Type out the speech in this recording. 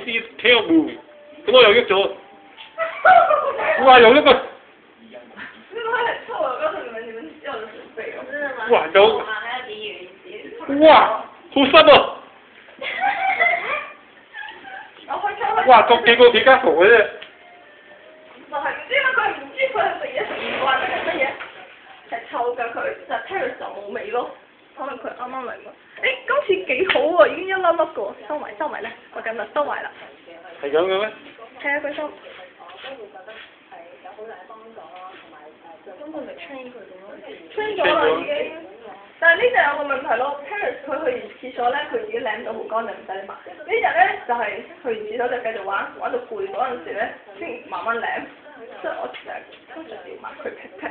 is terrible。咁我又喐咗。哇！又喐個。哇！有。哇！好濕啊！哇！幾家豪嘅啫。就係唔知啦，佢唔知佢係食嘢食唔慣定係乜嘢，係臭㗎佢，就 Terrace 就冇味咯。可能佢啱啱嚟嘛。誒，今次幾好喎，已經一粒粒嘅喎，收埋咧，我緊啦，收埋啦。係咁嘅咩？係啊，佢收。train 咗啦已經，但係呢隻有個問題咯 ，Terrace 佢去完廁所咧，佢自己舐到好乾淨唔使你抹。呢隻咧就係、去完廁所就繼續玩到攰嗰陣時咧，先慢慢舐，所以我成日通常要抹佢劈劈。